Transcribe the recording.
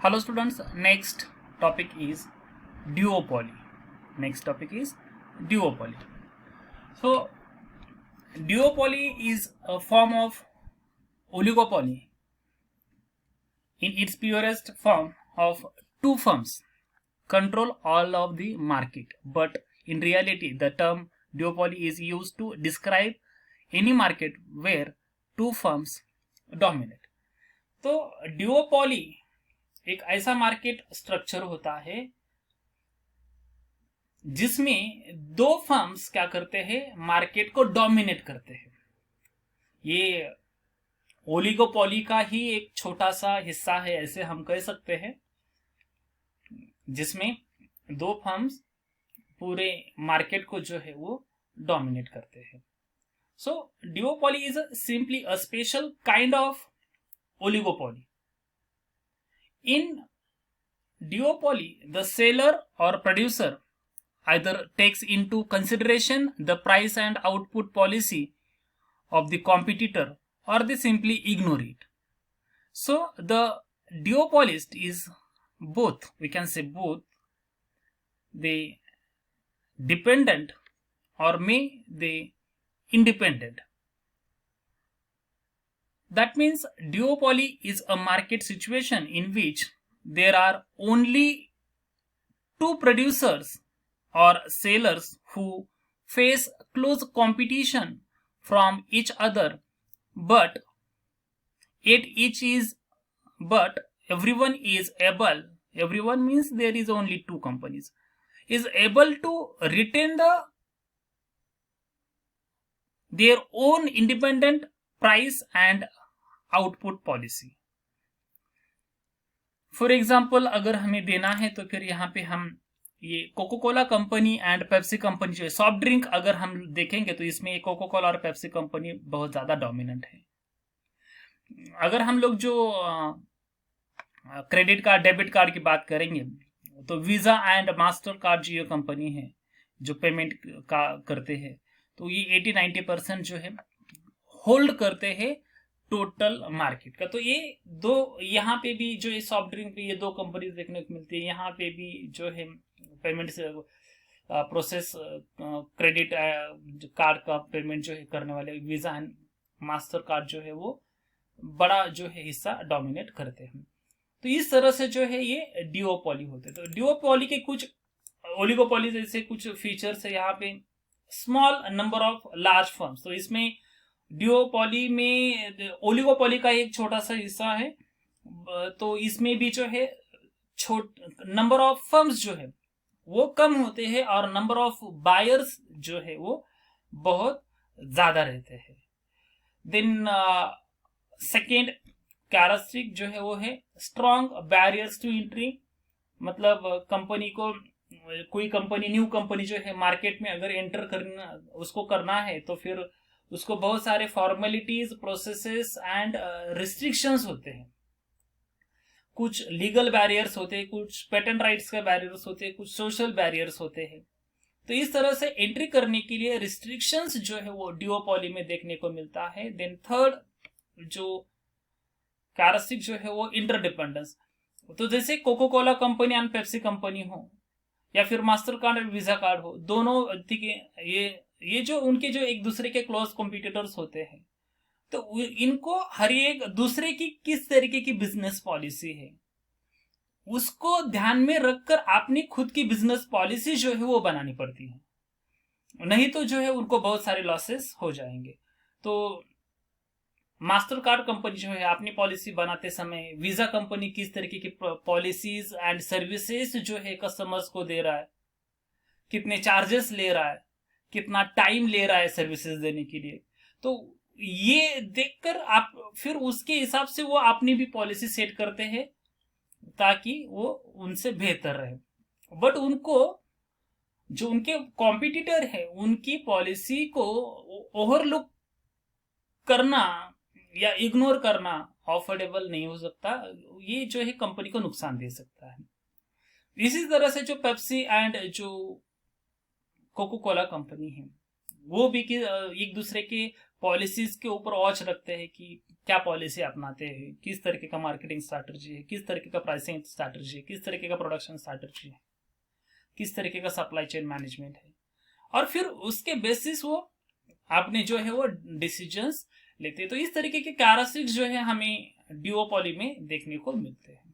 Hello students, next topic is duopoly. So duopoly is a form of oligopoly in its purest form of two firms control all of the market, but in reality the term duopoly is used to describe any market where two firms dominate. तो duopoly एक ऐसा market structure होता है जिसमें दो firms क्या करते हैं, मार्केट को डोमिनेट करते हैं. ये ओलिगोपोली का ही एक छोटा सा हिस्सा है, ऐसे हम कह सकते हैं, जिसमें दो फर्म्स पूरे मार्केट को जो है वो डोमिनेट करते हैं. सो duopoly is simply a special kind of oligopoly. In duopoly, the seller or producer either takes into consideration the price and output policy of the competitor or they simply ignore it. So the duopolist is both, we can say both, the dependent or may they independent. That means duopoly is a market situation in which there are only two producers or sellers who face close competition from each other, but everyone is able, everyone means there is only two companies, is able to retain their own independent price and output policy. For example अगर हमें देना है तो फिर यहाँ पे हम ये Coca Cola company and Pepsi company जो है, सॉफ्ट ड्रिंक अगर हम देखेंगे तो इसमें ये कोको कोला और पेप्सी कंपनी बहुत ज्यादा डोमिनेंट है. अगर हम लोग जो क्रेडिट कार्ड डेबिट कार्ड की बात करेंगे तो वीजा एंड मास्टर कार्ड जो ये कंपनी है जो पेमेंट का करते हैं, तो ये 80-90% जो है होल्ड करते हैं टोटल मार्केट का. तो ये दो, यहाँ पे भी जो है सॉफ्ट ड्रिंक पे ये दो कंपनीज देखने को मिलती है. यहाँ पे भी जो है पेमेंट से प्रोसेस क्रेडिट कार्ड का पेमेंट जो है करने वाले वीजा एंड मास्टर कार्ड जो है वो बड़ा जो है हिस्सा डोमिनेट करते हैं. तो इस तरह से जो है ये डिओपोली होते हैं. तो डिओपोली के कुछ ओलिगोपोली जैसे कुछ फीचर्स है यहाँ पे. Small number of large firms, तो इसमें डिओपोली में ओलिगोपोली का एक छोटा सा हिस्सा है, तो इसमें भी जो है नंबर ऑफ फर्म्स जो है वो कम होते हैं और नंबर ऑफ बायर्स जो है वो बहुत ज्यादा रहते हैं. देन सेकेंड कैरेक्टरिस्टिक जो है वो है स्ट्रॉन्ग बैरियर्स टू एंट्री. मतलब कंपनी को, कोई कंपनी न्यू कंपनी जो है मार्केट में अगर एंटर करना उसको करना है तो फिर उसको बहुत सारे फॉर्मेलिटीज, प्रोसेसेस एंड रिस्ट्रिक्शंस होते हैं. कुछ लीगल बैरियर्स होते हैं, कुछ पेटेंट राइट्स के बैरियर्स होते हैं, कुछ सोशल बैरियर्स होते हैं. तो इस तरह से एंट्री करने के लिए रिस्ट्रिक्शंस जो है वो डिओपोली में देखने को मिलता है. देन थर्ड जो कैरेक्टरिस्टिक जो है वो इंटरडिपेंडेंस. तो जैसे Coca Cola company and Pepsi company हो या फिर मास्टर कार्ड और वीजा कार्ड हो, दोनों ये जो उनके जो एक दूसरे के क्लोज कॉम्पिटिटर्स होते हैं, तो इनको हर एक दूसरे की किस तरीके की बिजनेस पॉलिसी है उसको ध्यान में रखकर अपनी खुद की बिजनेस पॉलिसी जो है वो बनानी पड़ती है, नहीं तो जो है उनको बहुत सारे लॉसेस हो जाएंगे. तो मास्टर कार्ड कंपनी जो है अपनी पॉलिसी बनाते समय वीजा कंपनी किस तरीके की पॉलिसीज एंड सर्विसेज जो है कस्टमर्स को दे रहा है, कितने चार्जेस ले रहा है, कितना टाइम ले रहा है सर्विसेज देने के लिए, तो ये देखकर आप फिर उसके हिसाब से वो अपनी भी पॉलिसी सेट करते हैं ताकि वो उनसे बेहतर रहे. बट उनको जो उनके कॉम्पिटिटर है उनकी पॉलिसी को ओवरलुक करना या इग्नोर करना अफोर्डेबल नहीं हो सकता. ये जो है कंपनी को नुकसान दे सकता है. इसी तरह से जो पेप्सी एंड जो कोको कोला कंपनी है वो भी एक दूसरे के पॉलिसीज के ऊपर वॉच रखते हैं कि क्या पॉलिसी अपनाते हैं, किस तरीके का मार्केटिंग स्ट्रैटेजी है, किस तरीके का प्राइसिंग स्ट्रैटेजी है, किस तरीके का प्रोडक्शन स्ट्रैटेजी है, किस तरीके का सप्लाई चेन मैनेजमेंट है, और फिर उसके बेसिस वो आपने जो है वो डिसीजंस लेते हैं। तो इस तरीके के कैरेक्टरिस्टिक्स जो है हमें ड्यूओपॉली में देखने को मिलते हैं।